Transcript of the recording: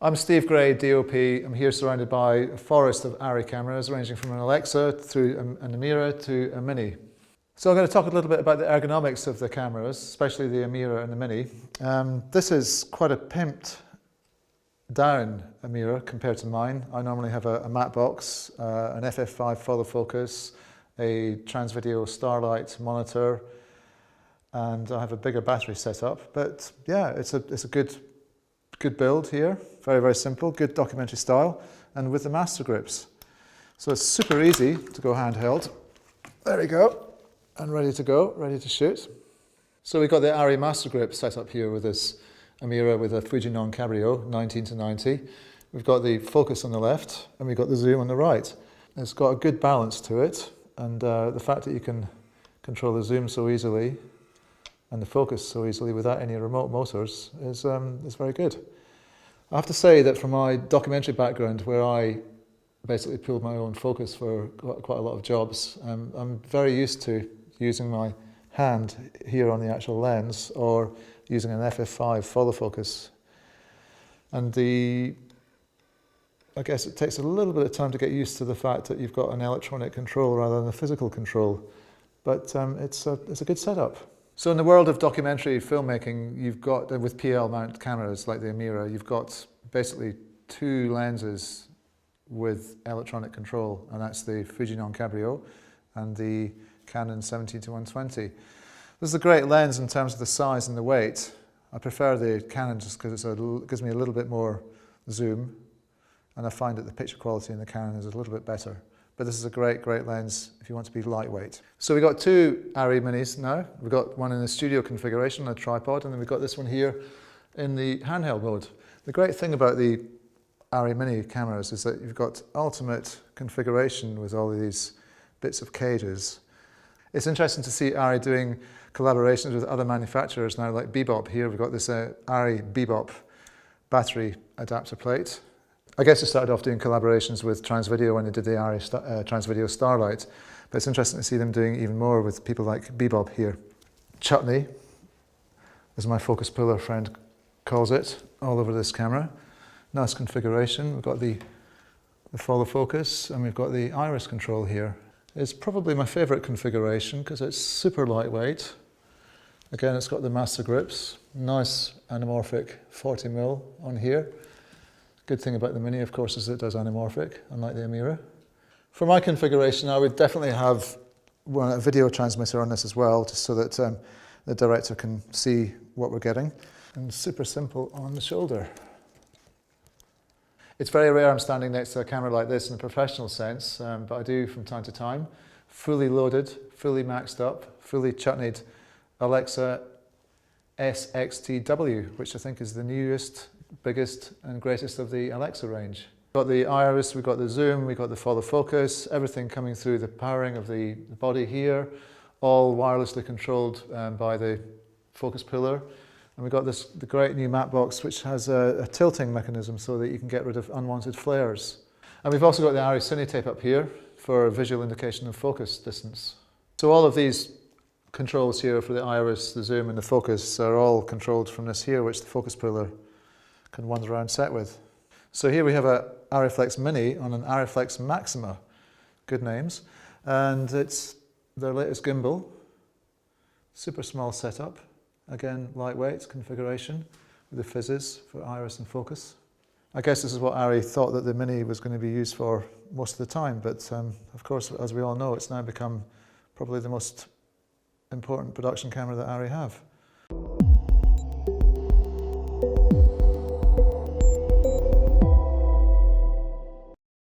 I'm Steve Gray, DoP. I'm here surrounded by a forest of ARRI cameras ranging from an Alexa through an AMIRA to a Mini. So I'm going to talk a little bit about the ergonomics of the cameras, especially the AMIRA and the Mini. This is quite a pimped down AMIRA compared to mine. I normally have a matte box, an FF5 follow focus, a Transvideo Starlight monitor, and I have a bigger battery setup. But yeah, it's a good build here. Very, very simple, good documentary style, and with the master grips. So it's super easy to go handheld. There we go, and ready to go, ready to shoot. So we've got the ARRI master grip set up here with this AMIRA with a Fuji non-Cabrio 19-90. We've got the focus on the left, and we've got the zoom on the right. It's got a good balance to it, and the fact that you can control the zoom so easily and the focus so easily without any remote motors is very good. I have to say that from my documentary background, where I basically pulled my own focus for quite a lot of jobs, I'm very used to using my hand here on the actual lens or using an FF5 follow focus. And I guess it takes a little bit of time to get used to the fact that you've got an electronic control rather than a physical control, but it's a good setup. So in the world of documentary filmmaking, you've got, with PL mount cameras like the AMIRA, you've got basically two lenses with electronic control, and that's the Fuji non-Cabrio and the Canon 70-120. This is a great lens in terms of the size and the weight. I prefer the Canon just because it gives me a little bit more zoom, and I find that the picture quality in the Canon is a little bit better. But this is a great lens if you want to be lightweight. So we've got two ARRI Minis now. We've got one in the studio configuration on a tripod, and then we've got this one here in the handheld mode. The great thing about the ARRI Mini cameras is that you've got ultimate configuration with all of these bits of cages. It's interesting to see ARRI doing collaborations with other manufacturers now, like Bebop here. We've got this ARRI Bebop battery adapter plate. I guess they started off doing collaborations with Transvideo when they did the ARRI Transvideo Starlight, but it's interesting to see them doing even more with people like Bebop here. Chutney, as my focus puller friend calls it, all over this camera. Nice configuration. We've got the follow focus, and we've got the iris control here. It's probably my favorite configuration because it's super lightweight. Again, it's got the master grips, nice anamorphic 40mm on here. Good thing about the Mini, of course, is it does anamorphic, unlike the AMIRA. For my configuration, I would definitely have a video transmitter on this as well, just so that the director can see what we're getting. And super simple on the shoulder. It's very rare I'm standing next to a camera like this in a professional sense, but I do from time to time. Fully loaded, fully maxed up, fully chutneyed Alexa SXT W, which I think is the newest, biggest and greatest of the Alexa range. We've got the iris, we've got the zoom, we've got the follow focus, everything coming through the powering of the body here, all wirelessly controlled by the focus puller. And we've got the great new matte box which has a tilting mechanism so that you can get rid of unwanted flares. And we've also got the ARRI Cine tape up here for a visual indication of focus distance. So all of these controls here for the iris, the zoom and the focus are all controlled from this here, which the focus puller can wander around set with. So here we have a ARRIFlex Mini on an ARRIFlex Maxima, good names, and it's their latest gimbal, super small setup, again lightweight configuration with the fizzes for iris and focus. I guess this is what ARRI thought that the Mini was going to be used for most of the time, but of course, as we all know, it's now become probably the most important production camera that ARRI have.